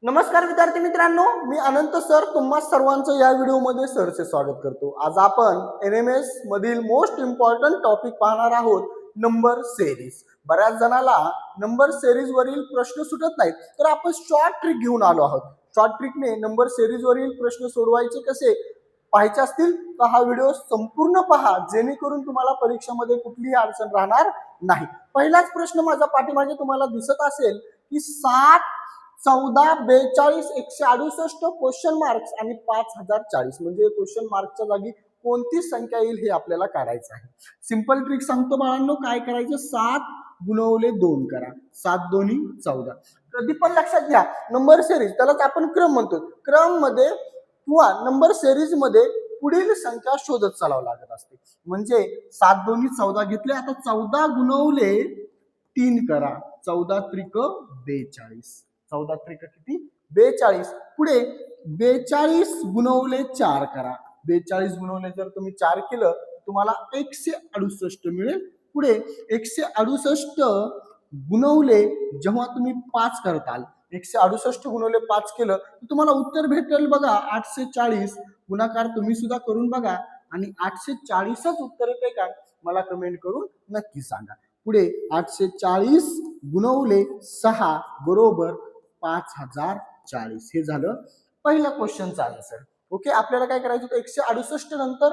नमस्कार विद्यार्थी मित्रांनो, मी अनंत सर तुम्हा सर्वांचं या व्हिडिओमध्ये सरचे स्वागत करतो। आज आपण एनएमएस मधील मोस्ट इम्पॉर्टंट टॉपिक पाहणार आहोत, नंबर सिरीज। बऱ्याच जणाला नंबर सिरीज वरील प्रश्न सुटत नाहीत, तर आपण शॉर्ट ट्रिक घेऊन आलो आहोत। शॉर्ट ट्रिकने नंबर सिरीज वरील प्रश्न सोडवायचे कसे पाहायचे असतील तर हा व्हिडिओ संपूर्ण पहा, जेणेकरून तुम्हाला परीक्षेमध्ये कुठलीही अडचण राहणार नाही। पहिलाच प्रश्न माझा पाठीमागे तुम्हाला दिसत असेल की 7 14 42 168 क्वेश्चन मार्क्स आणि 5040 म्हणजे क्वेश्चन मार्कच्या जागी कोणती संख्या येईल हे आपल्याला काढायचं आहे। सिंपल ट्रिक सांगतो बाळांनो, काय करायचं, 7 गुणवले 2 करा, 7 दोन्ही 14। कधी पण लक्षात घ्या, नंबर सिरीज त्यालाच आपण क्रम म्हणतो, क्रम मध्ये किंवा नंबर सिरीज मध्ये पुढील संख्या शोधत चालावं लागत असते। म्हणजे 7 दोन्ही 14 घेतले, आता 14 गुणवले 3 करा, 14 त्रिक 42, 14 त्रिक किती 42। पुढे 42 गुणवले 4 करा, 42 गुणवले जर तुम्ही 4 केलं तुम्हाला 168 मिळेल। पुढे 168 गुणवले जेव्हा तुम्ही 5 करताल, 168 गुणवले 5 केलं तर तुम्हाला उत्तर भेटेल बघा 840। गुणाकार तुम्ही सुद्धा करून बघा आणि 840च उत्तर येते का मला कमेंट करून नक्की सांगा। पुढे 840 गुणवले 6 बरोबर 5040, हे झालं पहिल्या क्वेश्चनचं आन्सर। ओके, आपल्याला काय करायचं होतं, 168 नंतर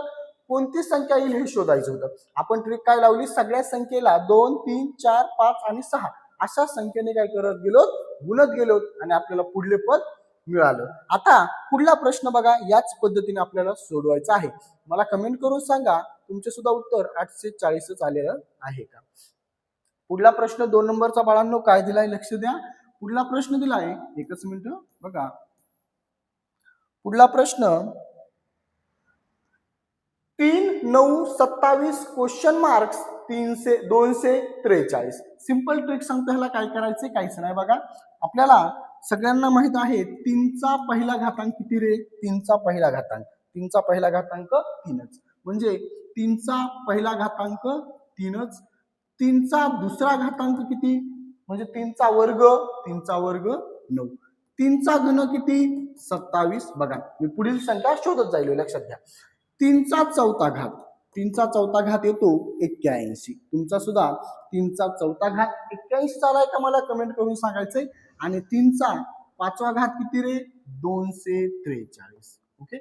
कोणती संख्या येईल हे शोधायचं होतं। आपण ट्रिक काय लावली, सगळ्या संख्येला 2 3 4 5 आणि 6 अशा संख्येने काय करत गेलो, गुणत गेलो आणि आपल्याला पुढले पद मिळालं। आता पुढला प्रश्न बघा, याच पद्धतीने आपल्याला सोडवायचा आहे। मला कमेंट करून सांगा तुमचे सुद्धा उत्तर 840च आलेलं आहे का। पुढला प्रश्न 2 नंबरचा बाळांनो काय दिलाय, लक्ष द्या। पुढला प्रश्न दिलाय, एकच मिनिट बघा। पुढला प्रश्न 3 9 27 क्वेश्चन मार्क्स 243। सिंपल ट्रिक सांगतो, ह्याला काय करायचं काहीच नाही बघा। आपल्याला सगळ्यांना माहित आहे 3 चा पहिला घातांक किती रे, 3 चा पहिला घातांक, 3 चा पहिला घातांक 3च, म्हणजे 3 चा पहिला घातांक 3च। 3 चा दुसरा घातांक किती, म्हणजे 3 चा वर्ग, 3 चा वर्ग 9। 3 चा घन किती 27, बघा मी पुढील संख्या शोधत जाईल, लक्षात घ्या। 3 चा चौथा घात, 3 चा चौथा घात येतो 81। तुमचा सुद्धा 3 चा चौथा घात 81 आलाय का मला कमेंट करून सांगायचंय। आणि 3 चा पाचवा घात किती रे 243। ओके,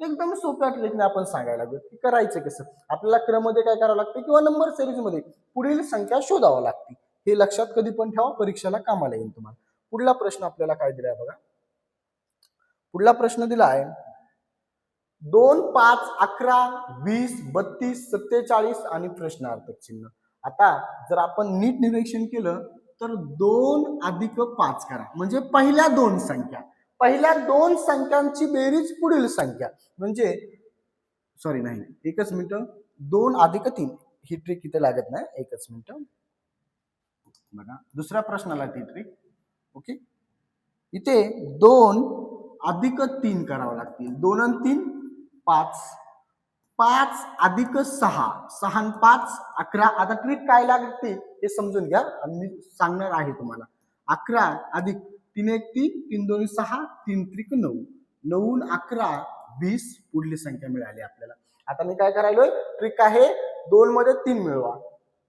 एकदम सोप्या ट्रिकने आपण सांगायला लागलो की करायचं कसं। आपल्याला क्रम मध्ये काय करावं लागतं किंवा नंबर सिरीज मध्ये पुढील संख्या शोधावं लागते, हे लक्षात कधी पण ठेवा, परीक्षेला कामाला येईल तुम्हाला। पुढला प्रश्न आपल्याला काय दिलाय बघा। पुढला प्रश्न दिलाय 2 5 11 20 32 47 आणि प्रश्नार्थक चिन्ह। आता जर आपण नीट निरीक्षण केलं तर 2 अधिक 5 करा, म्हणजे पहिल्या दोन संख्या, पहिल्या दोन संख्यांची बेरीज पुढील संख्या, म्हणजे सॉरी नाही एकच मिनिट, 2 अधिक 3 ही ट्रिक इथे लागत नाही, एकच मिनिट बघा, दुसऱ्या प्रश्नाला ती ट्रिक। ओके, इथे 2 अधिक 3 करावं लागतील, 2 आणि 3 5, 5 अधिक 6, 6 आणि 5 11। आता ट्रिक काय लागते हे समजून घ्या आणि मी सांगणार आहे तुम्हाला। 11 अधिक 3 1 3, 3 2 6, 3 त्रिक 9, 9 11 20 पुढली संख्या मिळाली आपल्याला। आता मी काय करायलोय, ट्रिक आहे 2 मध्ये 3 मिळवा,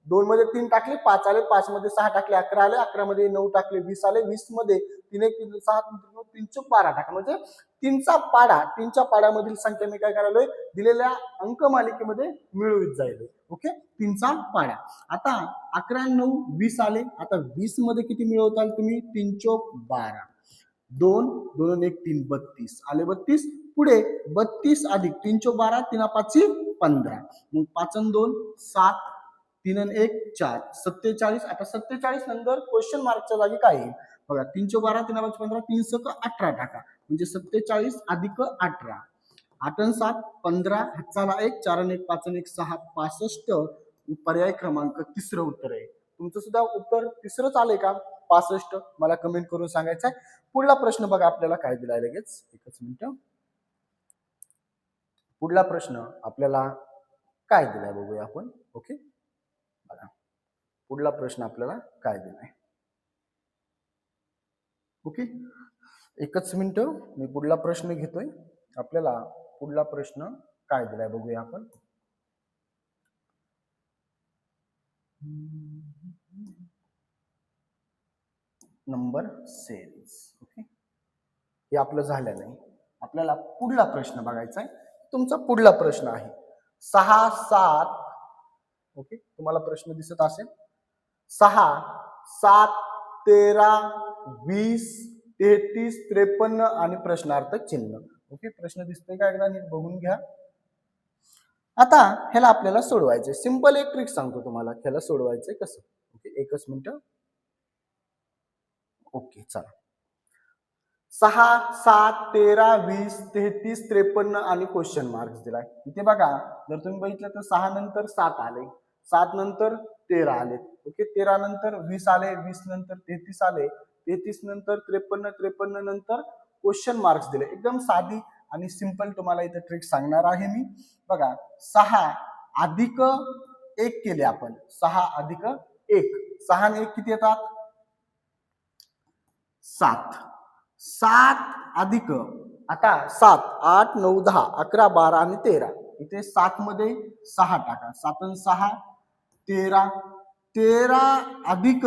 2 मध्ये 3 टाकले 5 आले, 5 मध्ये 6 टाकले 11 आले, 11 मध्ये 9 टाकले 20 आले, 20 मध्ये 3 1 3 6 3 3 12 टाका, म्हणजे 3 चा पाडा, 3 च्या पाड्यामधील संख्या मी काय करायलोय दिलेल्या अंकमालिकेमध्ये मिळवित जाईल। ओके, 3 चा पाडा। आता 11 9 20 आले, आता 20 मध्ये किती मिळवताल तुम्ही, 3 चौक 12, 2 2 1 3 32 आले 32। पुढे 32 अधिक 3 चौक 12, 3 5 15, मग 5 आणि 2 7, 3 आणि 1 4 47। आता 47 नंतर क्वेश्चन मार्कच्या जागी काय येईल बघा, 3 चौक 12, 3 5 15, 3 सक 18 टाका, म्हणजे 47 अधिक 18, 8 आणि 7 15, हातचाला 1 4 आणि 1 5 आणि 1 6 65। पर्याय क्रमांक तिसरं उत्तर आहे। तुमचं सुद्धा उत्तर तिसरंच आलंय का 65, मला कमेंट करून सांगायचं आहे। पुढला प्रश्न बघा आपल्याला काय दिलाय, लगेच एकच मिनिट। पुढला प्रश्न आपल्याला काय दिलाय बघूया आपण। ओके, बघा पुढला प्रश्न आपल्याला काय दिलाय। ओके, एकच मिनिट, मी पुढला प्रश्न घेतोय. आपल्याला पुढला प्रश्न काय दिलाय बघूया आपण. Number cells. ओके, हे आपलं झालं नाही. आपल्याला पुढला प्रश्न बघायचा आहे. तुमचा पुढला प्रश्न आहे 6 7. ओके, तुम्हाला प्रश्न दिसत असेल 6 7 13 20 33 53 आणि प्रश्नार्थक चिन्ह. ओके, प्रश्न दिसतोय का एकदा नीट बघून घ्या. आता ह्याला आपल्याला सोडवायचंय. सिंपल एक ट्रिक सांगतो तुम्हाला, ह्याला सोडवायचंय कसं. ओके, एकच मिनिट. ओके, चला. 6 7 13 20 33 53 आणि क्वेश्चन मार्क्स दिलाय. इथे बघा, जर तुम्ही बघितलं तर 6 नंतर 7 आले, 7 नंतर 13 आले. ओके, 13 नंतर 20 आले, 20 नंतर 33 आले, 33 नंतर 53, 53 नंतर क्वेश्चन मार्क्स दिले. एकदम साधी आणि सिंपल तुम्हाला इथे ट्रिक सांगणार आहे मी. बघा, 6 अधिक 1 केले आपण. 6 अधिक 1, 6 आणि 1 किती येतात? 7. 7 अधिक, आता 7 8 9 10 11 12 आणि 13. इथे 7 मध्ये 6 टाका. 7 आणि 6 13. 13 अधिक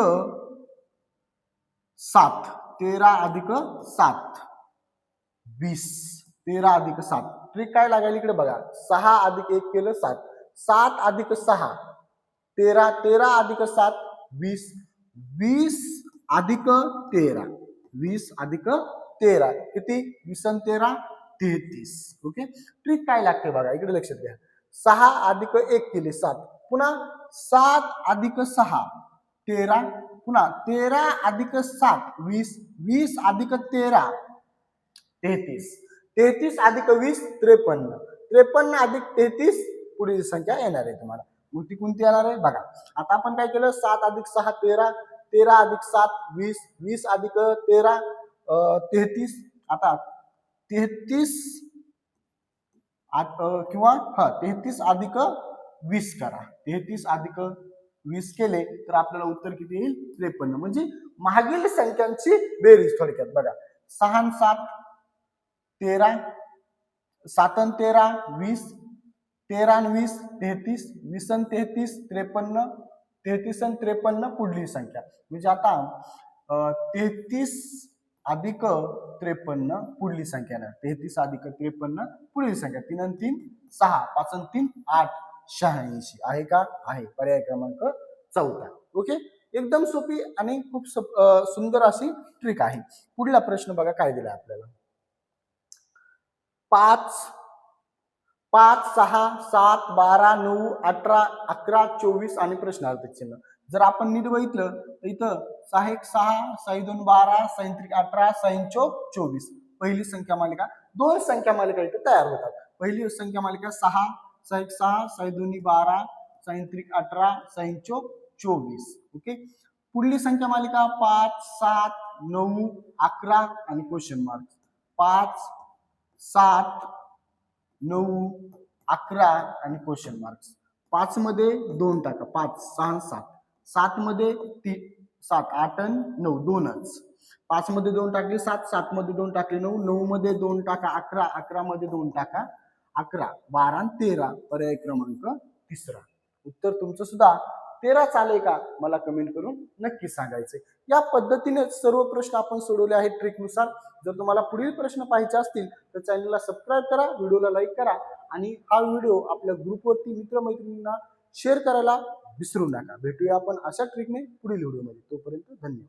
7, 13 अधिक 7 20. 13 अधिक 7. ट्रिक काय लागायला इकडे बघा. 6 अधिक 1 केलं 7. 7 अधिक 6 13. 13 अधिक 7 20. 20 अधिक 13. 20 अधिक 13 किती? 20 आणि 13 33. ओके, ट्रिक काय लागते बघा, इकडे लक्षात घ्या. 6 अधिक 1 केले 7. पुन्हा 7 अधिक 6 13. पुन्हा 13 अधिक 7 20. 20 अधिक 13 33. 33 अधिक 20 53. 53 अधिक 33 पुढील संख्या येणार आहे तुम्हाला. मग ती कोणती येणार आहे बघा. आता आपण काय केलं, 7 अधिक 6 13. 13 अधिक 7 20. 20 अधिक 13 33. आता 33 किंवा 33 अधिक 20 करा. 33 अधिक 20 केले तर आपल्याला उत्तर किती येईल? 53. म्हणजे मागील संख्यांची बेरीज थोडक्यात बघा. 6 आणि 7 13, 7 आणि 13 20, 13 आणि 20 33, 20 आणि 33 53, 33 आणि 53 पुढली संख्या. म्हणजे आता 33 अधिक 53 पुढली संख्या ना. 33 अधिक 53 पुढली संख्या. 3 आणि 3 6, 5 आणि 3 8, 86 आहे का? आहे. पर्याय क्रमांक 4. ओके, एकदम सोपी आणि खूप सुंदर अशी ट्रिक आहे. पुढला प्रश्न बघा काय दिला आपल्याला. 5 5 6 7 12 9 18 11 24 आणि प्रश्नार्थक चिन्ह. जर आपण नीट बघितलं तर इथं 6 1 6 6 2 12 6 3 18 6 4 24 पहिली संख्या मालिका. दोन संख्या मालिका इथे तयार होतात. पहिली संख्या मालिका 6 6 1 6 6 2 12 6 3 18 6 4 24. ओके, पुढली संख्या मालिका 5 7 9 11 आणि क्वेश्चन मार्क. 5 7 9 11 आणि क्वेश्चन मार्क्स. 5 मध्ये 2 टाका. 5 6 7. 7 मध्ये 7 8 आणि 9 2च. 5 मध्ये 2 टाकले 7, 7 मध्ये 2 टाकले 9, 9 मध्ये 2 टाका 11, 11 मध्ये 2 टाका 11, 12 आणि 13 पर्याय क्रमांक 3. उत्तर तुमचं सुद्धा 13 चालेल का? मला कमेंट करून नक्की सांगायचे. या पद्धतीने सर्व प्रश्न आपण सोडवले आहेत ट्रिकनुसार. जर तुम्हाला पुढील प्रश्न पाहायचे असतील तर चॅनलला सबस्क्राईब करा, व्हिडिओला लाईक करा आणि हा व्हिडिओ आपल्या ग्रुपवरती मित्रमैत्रिणींना शेअर करायला विसरू नका. भेटूया आपण अशा ट्रिकने पुढील व्हिडिओमध्ये. तोपर्यंत धन्यवाद.